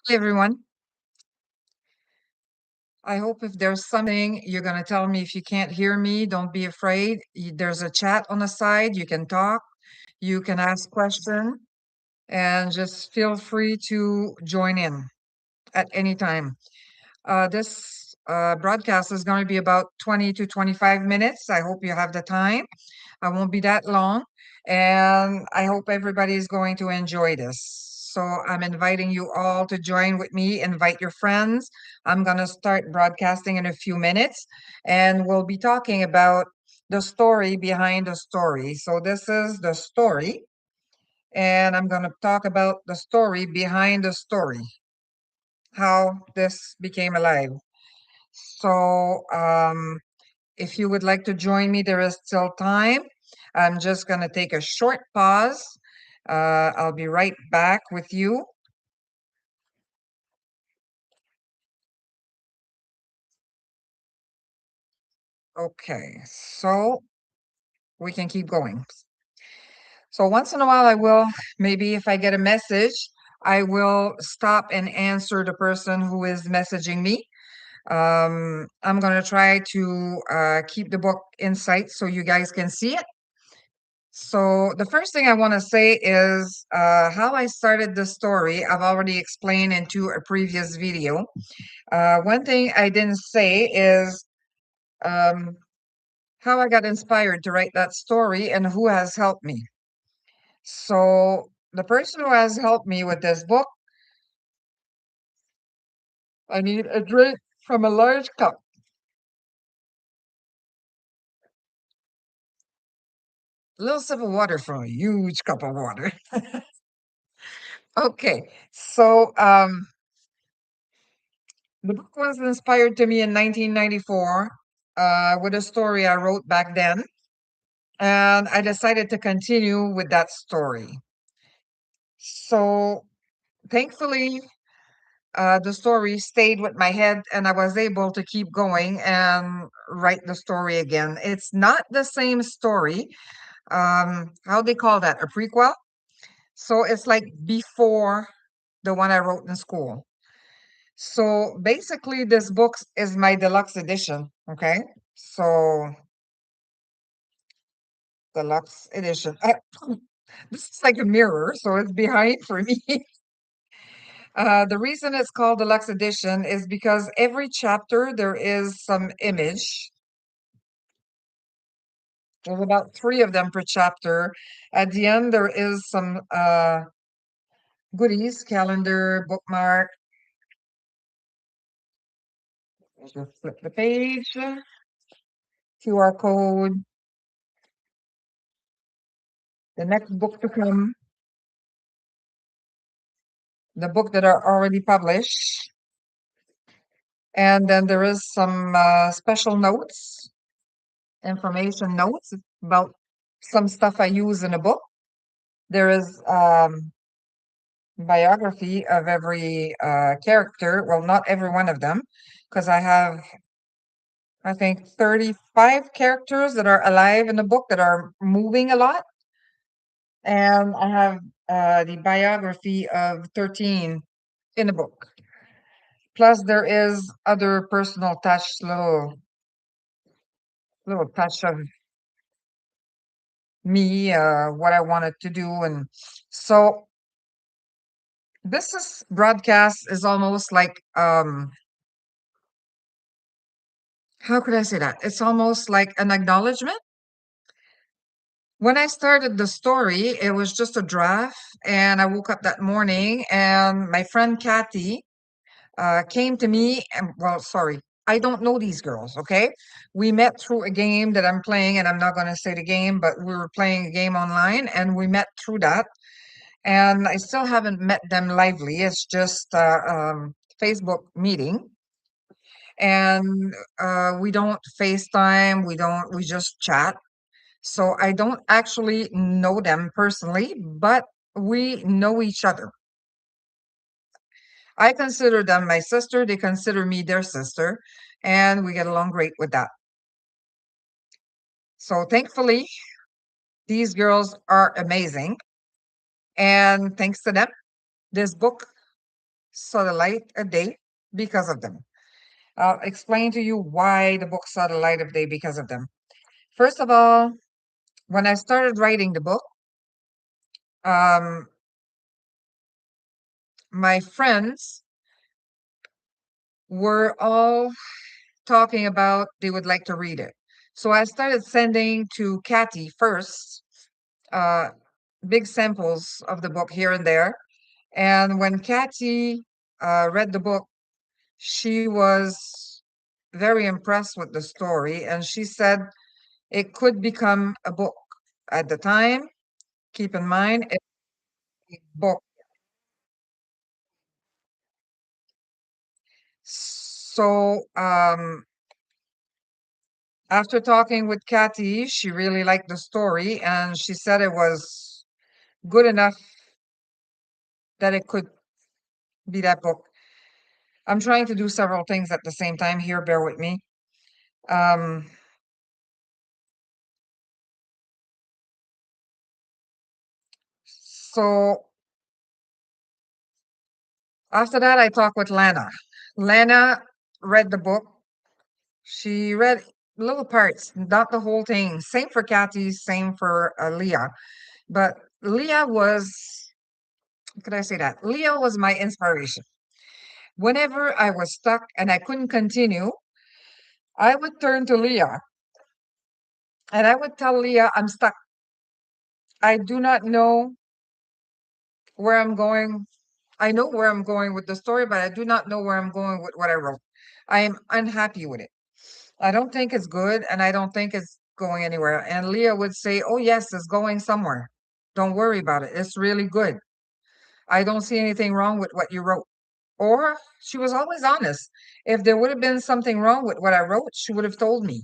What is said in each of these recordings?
Hey everyone. I hope if there's something you're going to tell me if you can't hear me, don't be afraid. There's a chat on the side. You can talk, you can ask questions, and just feel free to join in at any time. This broadcast is going to be about 20 to 25 minutes. I hope you have the time. I won't be that long. And I hope everybody is going to enjoy this. So I'm inviting you all to join with me. Invite your friends. I'm going to start broadcasting in a few minutes. And we'll be talking about the story behind the story. So this is the story. And I'm going to talk about the story behind the story, how this became alive. So if you would like to join me, there is still time. I'm just going to take a short pause. I'll be right back with you. Okay, so we can keep going. So once in a while, I will, maybe if I get a message, I will stop and answer the person who is messaging me. I'm going to try to keep the book in sight so you guys can see it. So the first thing I want to say is how I started the story. I've already explained into a previous video. One thing I didn't say is um, how I got inspired to write that story and who has helped me. So the person who has helped me with this book, I need a drink from a large cup. A little sip of water from a huge cup of water. Okay, so the book was inspired to me in 1994 with a story I wrote back then, and I decided to continue with that story. So thankfully, the story stayed with my head, and I was able to keep going and write the story again. It's not the same story. How they call that? A prequel? So it's like before the one I wrote in school. So basically, this book is my deluxe edition. Okay. So deluxe edition. This is like a mirror, so it's behind for me. The reason it's called deluxe edition is because every chapter there is some image. There's about three of them per chapter. At the end, there is some goodies, calendar, bookmark. Just flip the page, QR code, the next book to come, the book that are already published. And then there is some special notes, information notes about some stuff I use in a book. There is biography of every character. Well, not every one of them, because I have, I think, 35 characters that are alive in the book that are moving a lot. And I have the biography of 13 in the book. Plus, there is other personal touch, little touch of me, what I wanted to do. And so this is broadcast is almost like how could I say that? It's almost like an acknowledgement. When I started the story, it was just a draft, and I woke up that morning, and my friend Kathy came to me, and well, sorry, I don't know these girls. Okay, we met through a game that I'm playing, and I'm not going to say the game, but we were playing a game online, and we met through that. And I still haven't met them lively. It's just Facebook meeting, and we don't FaceTime. We just chat. So I don't actually know them personally, but we know each other. I consider them my sister. They consider me their sister, and we get along great with that. So thankfully, these girls are amazing, and thanks to them, this book saw the light of day because of them. I'll explain to you why the book saw the light of day because of them. First of all, when I started writing the book, um, my friends were all talking about they would like to read it. So I started sending to Kathy first, uh, big samples of the book here and there. And when Kathy read the book, she was very impressed with the story, and she said it could become a book. At the time, keep in mind, it's a book. So after talking with Kathy, she really liked the story, and she said it was good enough that it could be that book. I'm trying to do several things at the same time here. Bear with me. Um, so after that, I talked with Lana. Lana read the book. She read little parts, not the whole thing. Same for Kathy, same for Leah. But Leah was, could I say that? Leah was my inspiration. Whenever I was stuck and I couldn't continue, I would turn to Leah and I would tell Leah, I'm stuck. I do not know where I'm going. I know where I'm going with the story, but I do not know where I'm going with what I wrote. I am unhappy with it. I don't think it's good and I don't think it's going anywhere. And Leah would say, oh, yes, it's going somewhere. Don't worry about it. It's really good. I don't see anything wrong with what you wrote. Or she was always honest. If there would have been something wrong with what I wrote, she would have told me.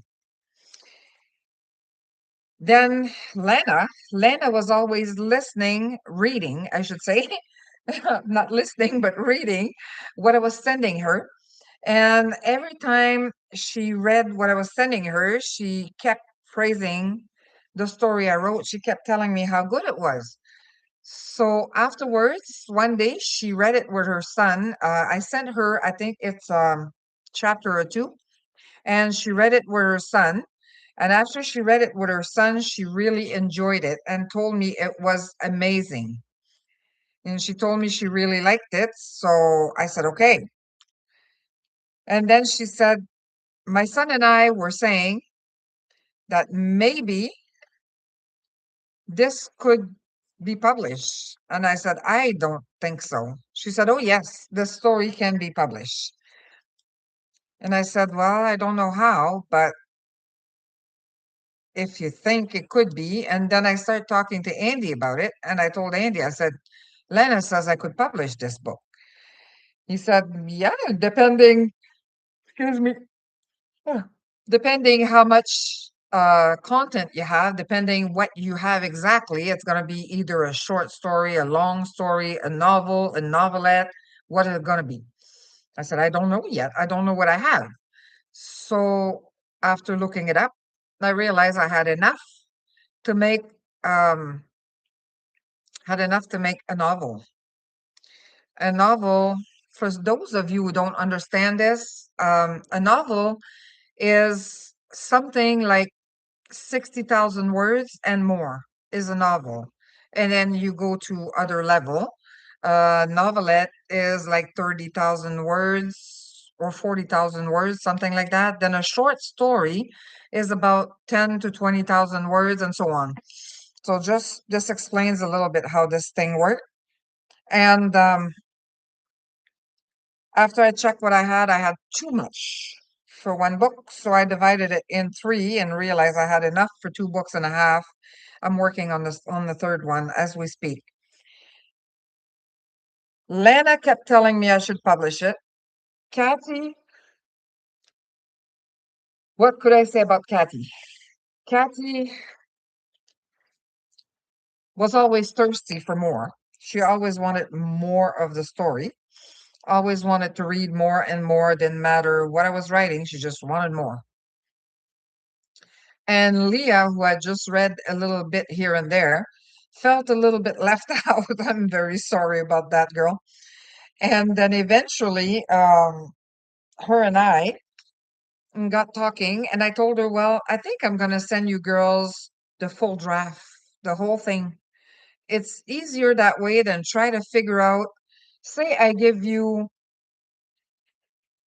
Then Lena was always listening, reading, I should say, not listening, but reading what I was sending her. And every time she read what I was sending her, she kept praising the story I wrote. She kept telling me how good it was. So afterwards, one day she read it with her son. I sent her, I think it's chapter or two, and she read it with her son. And after she read it with her son, she really enjoyed it and told me it was amazing. And she told me she really liked it. So I said, okay. And then she said, my son and I were saying that maybe this could be published. And I said, I don't think so. She said, oh, yes, the story can be published. And I said, well, I don't know how, but if you think it could be. And then I started talking to Andy about it. And I told Andy, I said, Lena says I could publish this book. He said, yeah, depending, excuse me, depending how much content you have, depending what you have exactly, it's going to be either a short story, a long story, a novel, a novelette. What is it going to be? I said, I don't know yet. I don't know what I have. So after looking it up, I realized I to make um had enough to make a novel. A novel, for those of you who don't understand this, a novel is something like 60,000 words and more is a novel. And then you go to other level. Novelette is like 30,000 words or 40,000 words, something like that. Then a short story is about 10 to 20,000 words and so on. So just this explains a little bit how this thing works. And after I checked what I had too much for one book. So I divided it in three and realized I had enough for 2 books and a half. I'm working on this on the third one as we speak. Lana kept telling me I should publish it. Kathy, what could I say about Kathy? Kathy was always thirsty for more. She always wanted more of the story, always wanted to read more and more, didn't matter what I was writing, she just wanted more. And Leah, who had just read a little bit here and there, felt a little bit left out. I'm very sorry about that, girl. And then eventually, her and I got talking, and I told her, well, I think I'm going to send you girls the full draft, the whole thing. It's easier that way than try to figure out, say, I give you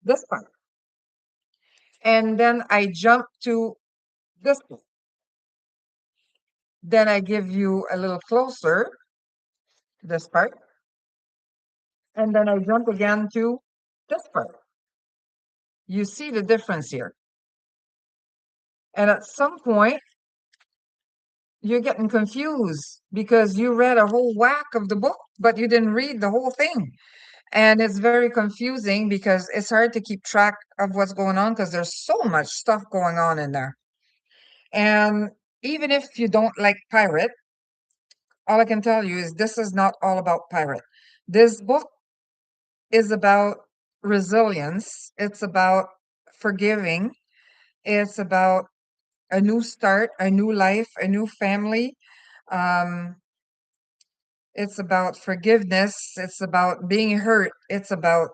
this part, and then I jump to this part. Then I give you a little closer, this part, and then I jump again to this part. You see the difference here. And at some point, you're getting confused because you read a whole whack of the book, but you didn't read the whole thing. And it's very confusing because it's hard to keep track of what's going on because there's so much stuff going on in there. And even if you don't like pirate, all I can tell you is this is not all about pirate. This book is about resilience. It's about forgiving. It's about a new start, a new life, a new family. Um, it's about forgiveness. It's about being hurt. It's about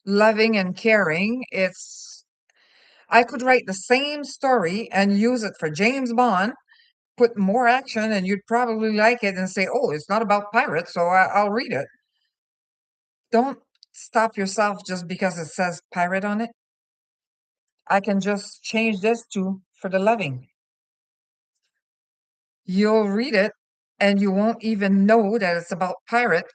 loving and caring. It's I could write the same story and use it for James Bond, put more action, and you'd probably like it and say, "Oh, it's not about pirates, so I'll read it." Don't stop yourself just because it says pirate on it. I can just change this to for the loving. You'll read it and you won't even know that it's about pirate.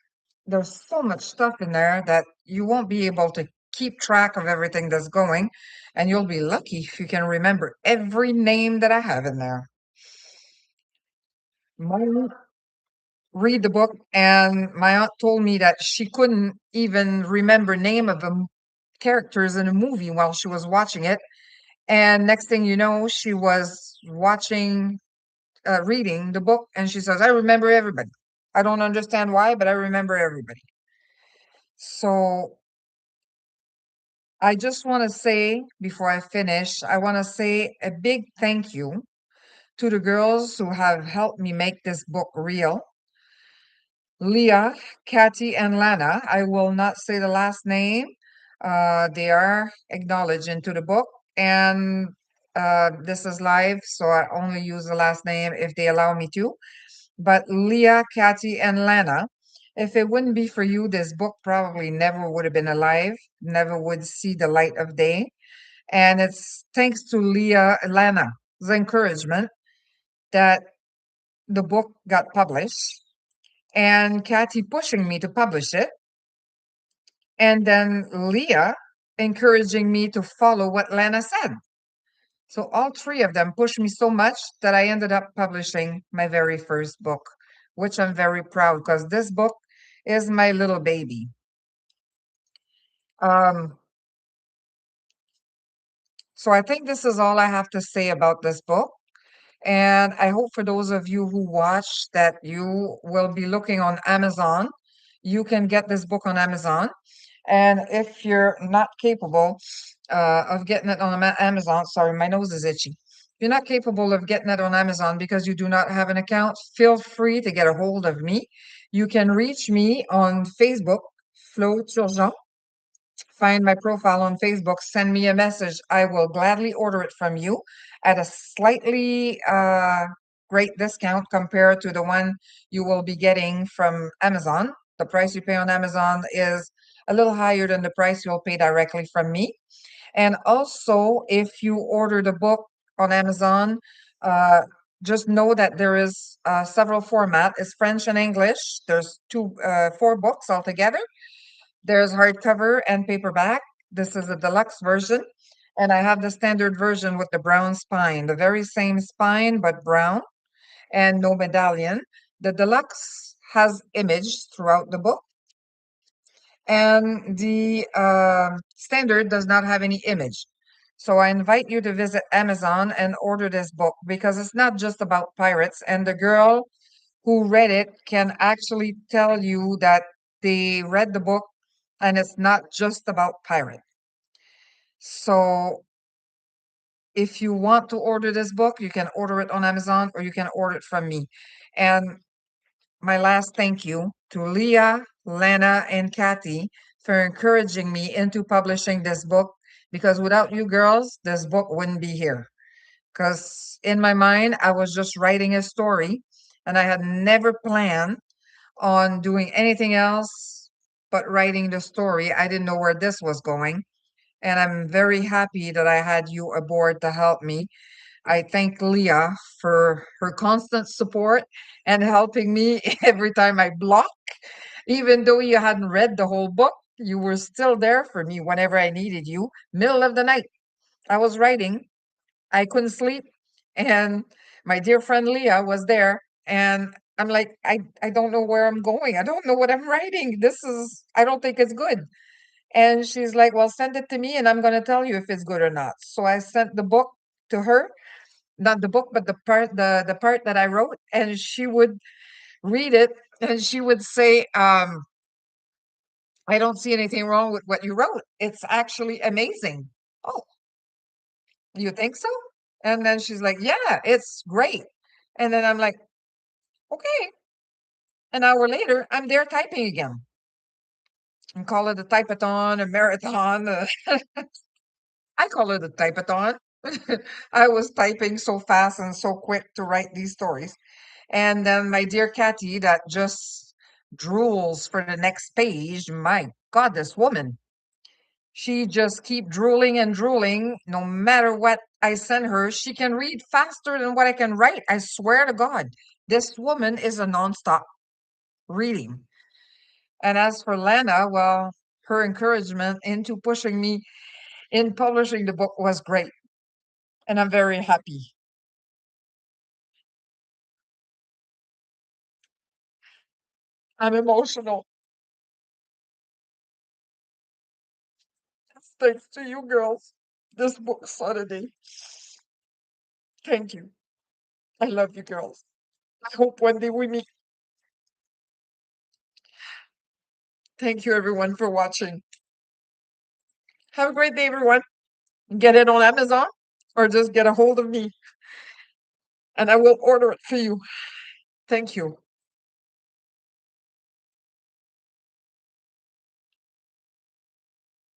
There's so much stuff in there that you won't be able to keep track of everything that's going, and you'll be lucky if you can remember every name that I have in there. My aunt read the book, and my aunt told me that she couldn't even remember name of the characters in a movie while she was watching it. And next thing you know, she was reading the book, and she says, "I remember everybody. I don't understand why, but I remember everybody." So I just want to say before I finish, I want to say a big thank you to the girls who have helped me make this book real. Leah, Kathy, and Lana. I will not say the last name. They are acknowledged into the book, and this is live, so I only use the last name if they allow me to. But Leah, Kathy, and Lana, if it wouldn't be for you, this book probably never would have been alive, never would see the light of day. And it's thanks to Lana's encouragement that the book got published, and Kathy pushing me to publish it, and then Leah encouraging me to follow what Lana said. So all three of them pushed me so much that I ended up publishing my very first book, which I'm very proud because this book is my little baby. Um, so I think this is all I have to say about this book. And I hope for those of you who watch that you will be looking on Amazon. You can get this book on Amazon. And if you're not capable of getting it on Amazon, sorry, my nose is itchy. If you're not capable of getting it on Amazon because you do not have an account, feel free to get a hold of me. You can reach me on Facebook, Flo Turgeon. Find my profile on Facebook, send me a message. I will gladly order it from you at a slightly great discount compared to the one you will be getting from Amazon. The price you pay on Amazon is a little higher than the price you'll pay directly from me. And also, if you order the book on Amazon, uh, just know that there is several format. It's French and English. There's four books altogether. There's hardcover and paperback. This is a deluxe version. And I have the standard version with the brown spine, the very same spine, but brown and no medallion. The deluxe has image throughout the book, and the standard does not have any image. So I invite you to visit Amazon and order this book because it's not just about pirates. And the girl who read it can actually tell you that they read the book and it's not just about pirate. So if you want to order this book, you can order it on Amazon or you can order it from me. And my last thank you to Leah, Lana and Kathy, for encouraging me into publishing this book, because without you girls, this book wouldn't be here. Because in my mind, I was just writing a story and I had never planned on doing anything else but writing the story. I didn't know where this was going. And I'm very happy that I had you aboard to help me. I thank Leah for her constant support and helping me every time I block. Even though you hadn't read the whole book, you were still there for me whenever I needed you. Middle of the night, I was writing. I couldn't sleep. And my dear friend Leah was there. And I'm like, I don't know where I'm going. I don't know what I'm writing. I don't think it's good. And she's like, well, send it to me and I'm going to tell you if it's good or not. So I sent the book to her, not the book, but the part that I wrote. And she would read it and she would say, I don't see anything wrong with what you wrote. It's actually amazing. Oh, you think so? And then she's like, yeah, it's great. And then I'm like, okay. An hour later, I'm there typing again and call it a typeathon, a marathon. I call it a typeathon. I was typing so fast and so quick to write these stories. And then my dear Catty, that just drools for the next page. My God, this woman. She just keep drooling and drooling. No matter what I send her, she can read faster than what I can write. I swear to God, this woman is a nonstop reading. And as for Lana, well, her encouragement into pushing me in publishing the book was great. And I'm very happy. I'm emotional. Thanks to you girls. This book Saturday. Thank you. I love you girls. I hope one day we meet. Thank you everyone for watching. Have a great day, everyone. Get it on Amazon or just get a hold of me and I will order it for you. Thank you.